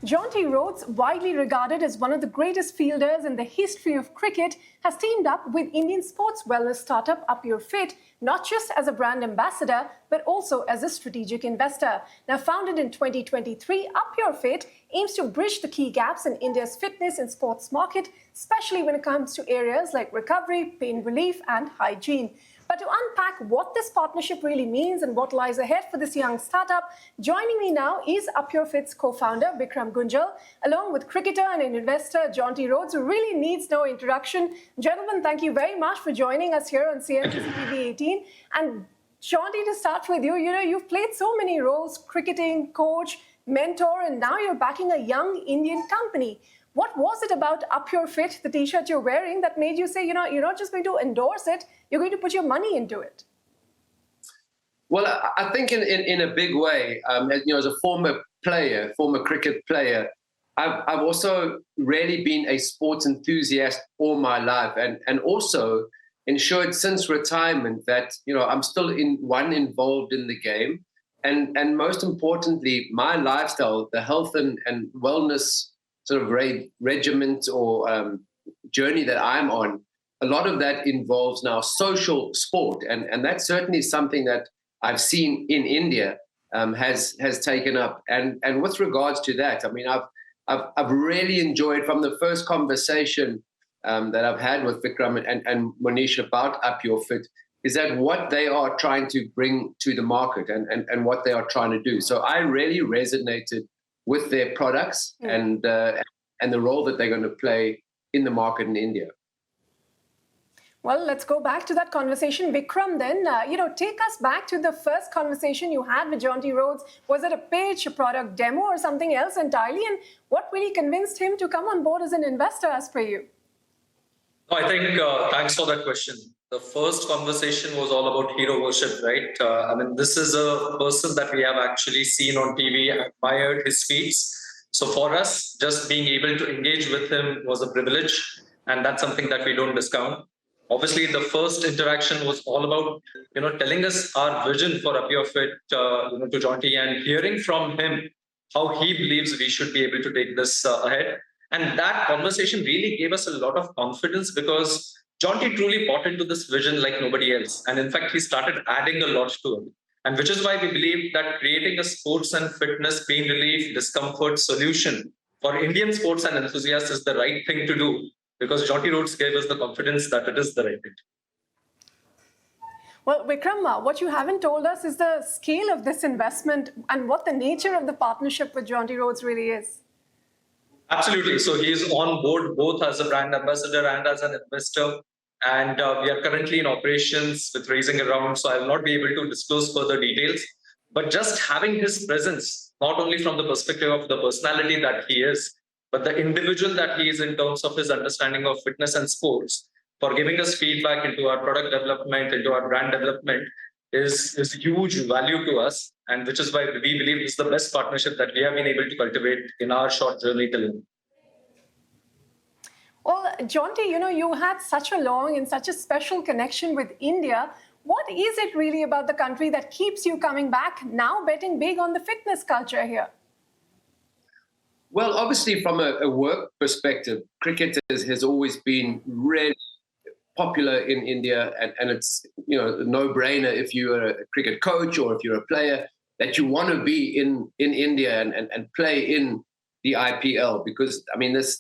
Jonty Rhodes, widely regarded as one of the greatest fielders in the history of cricket, has teamed up with Indian sports wellness startup Up Your Fit, not just as a brand ambassador, but also as a strategic investor. Now, founded in 2023, Up Your Fit aims to bridge the key gaps in India's fitness and sports market, especially when it comes to areas like recovery, pain relief, and hygiene. But to unpack what this partnership really means and what lies ahead for this young startup, joining me now is Up Your Fit's co-founder, Vikram Gunjal, along with cricketer and an investor, Jonty Rhodes, who really needs no introduction. Gentlemen, thank you very much for joining us here on CNBC TV 18. And Jonty, to start with you, you've played so many roles, cricketing, coach, mentor, and now you're backing a young Indian company. What was it about Up Your Fit, the t-shirt you're wearing, that made you say, you're not just going to endorse it, you're going to put your money into it? Well, I think in a big way, as a former cricket player, I've also really been a sports enthusiast all my life, and also ensured since retirement that I'm still involved in the game, and most importantly, my lifestyle, the health and wellness sort of regiment or journey that I'm on, a lot of that involves now social sport, and that's certainly something that I've seen in India has taken up. And with regards to that, I mean, I've really enjoyed from the first conversation that I've had with Vikram and Monish about Up Your Fit is that what they are trying to bring to the market and what they are trying to do. So I really resonated with their products and the role that they're going to play in the market in India. Well, let's go back to that conversation. Vikram, then, take us back to the first conversation you had with Jonty Rhodes. Was it a pitch, a product demo, or something else entirely? And what really convinced him to come on board as an investor, as per you? I think, thanks for that question. The first conversation was all about hero worship, right? This is a person that we have actually seen on TV, admired his feats. So for us, just being able to engage with him was a privilege, and that's something that we don't discount. Obviously, the first interaction was all about, telling us our vision for Up Your Fit, to Jonty, and hearing from him how he believes we should be able to take this ahead. And that conversation really gave us a lot of confidence because Jonty truly bought into this vision like nobody else. And in fact, he started adding a lot to it. And which is why we believe that creating a sports and fitness pain relief, discomfort solution for Indian sports and enthusiasts is the right thing to do, because Jonty Rhodes gave us the confidence that it is the right thing. Well, Vikram, what you haven't told us is the scale of this investment and what the nature of the partnership with Jonty Rhodes really is. Absolutely. So he is on board both as a brand ambassador and as an investor. And we are currently in operations with raising a round, so I will not be able to disclose further details. But just having his presence, not only from the perspective of the personality that he is, but the individual that he is in terms of his understanding of fitness and sports, for giving us feedback into our product development, into our brand development, is huge value to us. And which is why we believe it's the best partnership that we have been able to cultivate in our short journey till now. Well, Jonty, you had such a long and such a special connection with India. What is it really about the country that keeps you coming back, now betting big on the fitness culture here? Well, obviously, from a work perspective, cricket has always been really popular in India, and it's a no-brainer if you are a cricket coach or if you're a player that you want to be in India and play in the IPL, because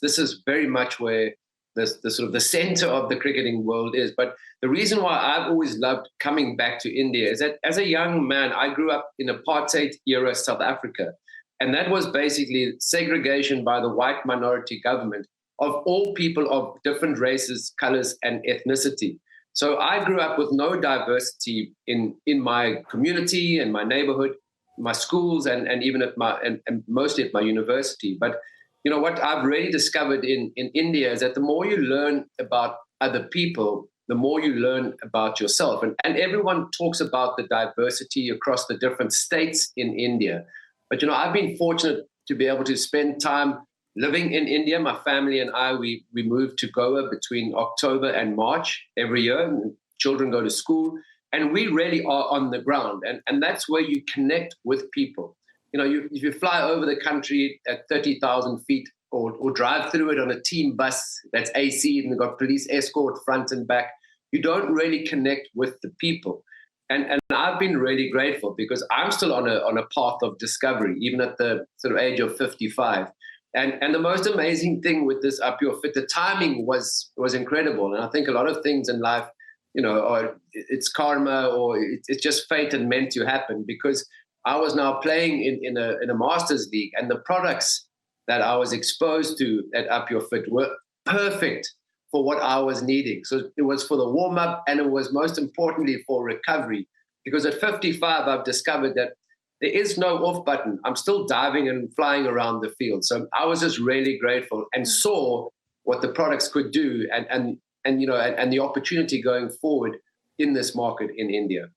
this is very much where the sort of the center of the cricketing world is. But the reason why I've always loved coming back to India is that as a young man, I grew up in apartheid era South Africa. And that was basically segregation by the white minority government of all people of different races, colors, and ethnicity. So I grew up with no diversity in my community and my neighborhood, my schools, and even and mostly at my university. But what I've really discovered in India is that the more you learn about other people, the more you learn about yourself. And everyone talks about the diversity across the different states in India. But, I've been fortunate to be able to spend time living in India. My family and I, we moved to Goa between October and March every year. Children go to school, and we really are on the ground. And that's where you connect with people. if you fly over the country at 30,000 feet or drive through it on a team bus that's AC and they've got police escort front and back, you don't really connect with the people. And I've been really grateful because I'm still on a path of discovery, even at the sort of age of 55. And the most amazing thing with this Up Your Fit, the timing was incredible. And I think a lot of things in life, it's karma or it's just fate and meant to happen, because I was now playing in a Masters League, and the products that I was exposed to at Up Your Fit were perfect for what I was needing. So it was for the warm-up, and it was most importantly for recovery, because at 55, I've discovered that there is no off button. I'm still diving and flying around the field. So I was just really grateful and saw what the products could do and the opportunity going forward in this market in India.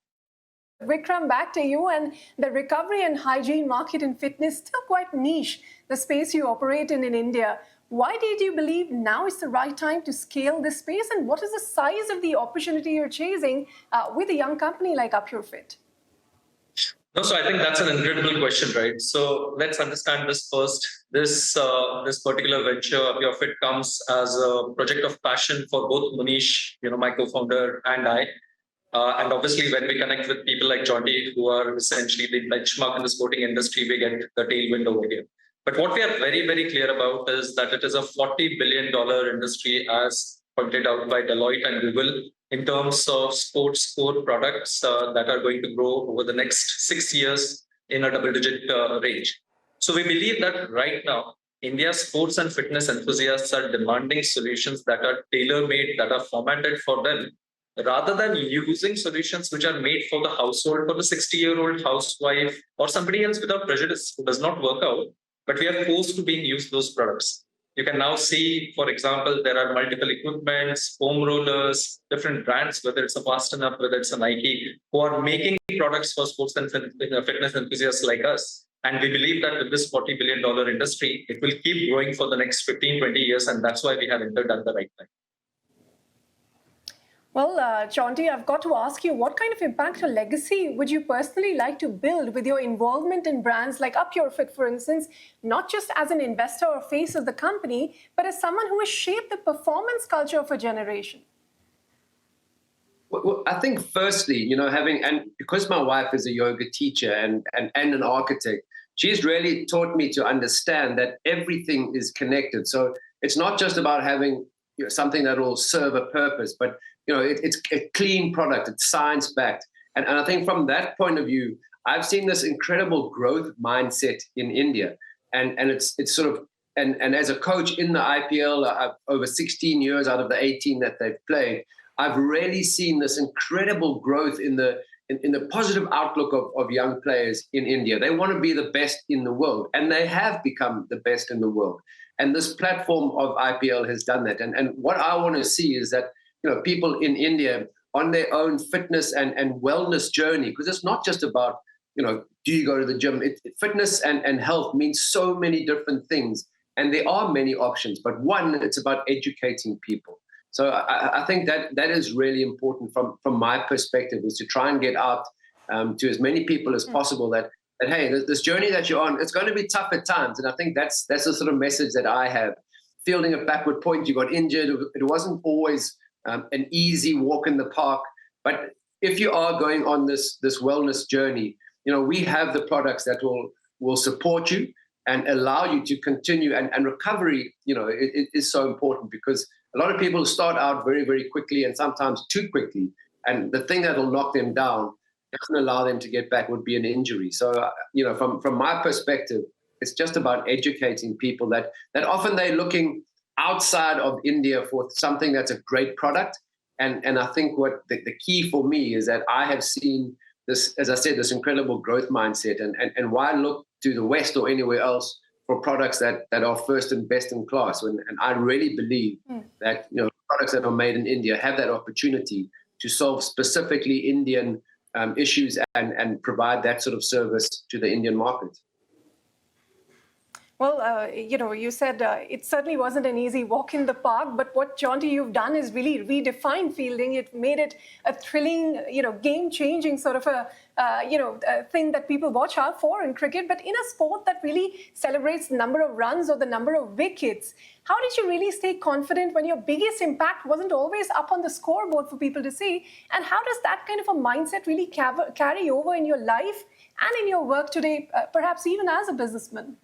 Vikram, back to you. And the recovery and hygiene market in fitness still quite niche, the space you operate in India. Why did you believe now is the right time to scale this space? And what is the size of the opportunity you're chasing with a young company like Up Your Fit? No, so I think that's an incredible question, right? So let's understand this first. This particular venture, Up Your Fit, comes as a project of passion for both Manish, my co-founder, and I. And obviously, when we connect with people like Jonty, who are essentially the benchmark in the sporting industry, we get the tailwind over here. But what we are very, very clear about is that it is a $40 billion industry, as pointed out by Deloitte and Google, in terms of sports core products that are going to grow over the next 6 years in a double-digit range. So we believe that right now, India's sports and fitness enthusiasts are demanding solutions that are tailor-made, that are formatted for them, rather than using solutions which are made for the household, for the 60-year-old housewife or somebody else without prejudice who does not work out. But we are forced to being used those products. You can now see, for example, there are multiple equipments, foam rollers, different brands, whether it's a Fast Enough, whether it's a Nike, who are making products for sports and fitness enthusiasts like us. And we believe that with this $40 billion industry, it will keep growing for the next 15, 20 years. And that's why we have entered at the right time. Well, Jonty, I've got to ask you, what kind of impact or legacy would you personally like to build with your involvement in brands like Up Your Fit, for instance, not just as an investor or face of the company, but as someone who has shaped the performance culture of a generation? Well, I think firstly, because my wife is a yoga teacher and an architect, she's really taught me to understand that everything is connected. So it's not just about having something that will serve a purpose, but it's a clean product, it's science-backed. And I think from that point of view, I've seen this incredible growth mindset in India. And it's sort of, and as a coach in the IPL, over 16 years out of the 18 that they've played, I've really seen this incredible growth in the positive outlook of young players in India. They want to be the best in the world, and they have become the best in the world. And this platform of IPL has done that. And what I want to see is that people in India on their own fitness and wellness journey, because it's not just about, do you go to the gym? Fitness and health means so many different things. And there are many options. But one, it's about educating people. So I think that is really important from my perspective, is to try and get out to as many people as possible that hey, this journey that you're on, it's going to be tough at times. And I think that's the sort of message that I have. Fielding a backward point, you got injured. It wasn't always an easy walk in the park. But if you are going on this wellness journey, we have the products that will support you and allow you to continue. And recovery, it is so important, because a lot of people start out very, very quickly and sometimes too quickly. And the thing that will knock them down, doesn't allow them to get back, would be an injury. So, from my perspective, it's just about educating people that often they're looking outside of India for something that's a great product. And I think what the key for me is that I have seen this, as I said, this incredible growth mindset, and why look to the West or anywhere else for products that are first and best in class. And I really believe that, products that are made in India have that opportunity to solve specifically Indian issues and provide that sort of service to the Indian market. Well, you said it certainly wasn't an easy walk in the park, but what, Jaunty, you've done is really redefine fielding. It made it a thrilling, game-changing sort of a thing that people watch out for in cricket. But in a sport that really celebrates the number of runs or the number of wickets, how did you really stay confident when your biggest impact wasn't always up on the scoreboard for people to see? And how does that kind of a mindset really carry over in your life and in your work today, perhaps even as a businessman?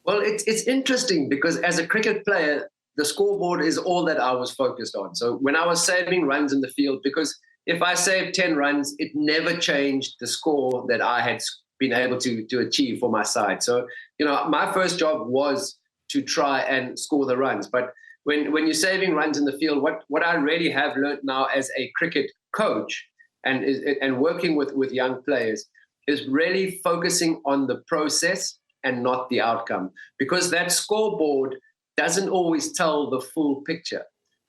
Well, it's interesting because as a cricket player, the scoreboard is all that I was focused on. So when I was saving runs in the field, because if I saved 10 runs, it never changed the score that I had been able to achieve for my side. So, my first job was to try and score the runs. But when you're saving runs in the field, what I really have learned now as a cricket coach and working with young players is really focusing on the process and not the outcome, because that scoreboard doesn't always tell the full picture.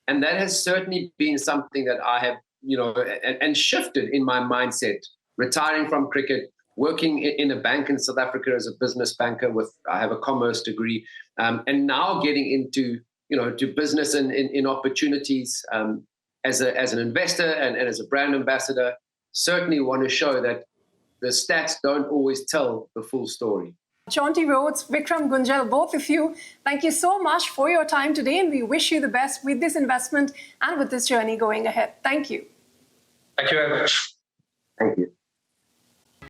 And that has certainly been something that I have, and shifted in my mindset, retiring from cricket, working in a bank in South Africa as a business banker I have a commerce degree, and now getting into, to business and in opportunities as an investor and as a brand ambassador. Certainly want to show that the stats don't always tell the full story. Jaunty Rhodes, Vikram Gunjal, both of you, thank you so much for your time today, and we wish you the best with this investment and with this journey going ahead. Thank you. Thank you very much. Thank you.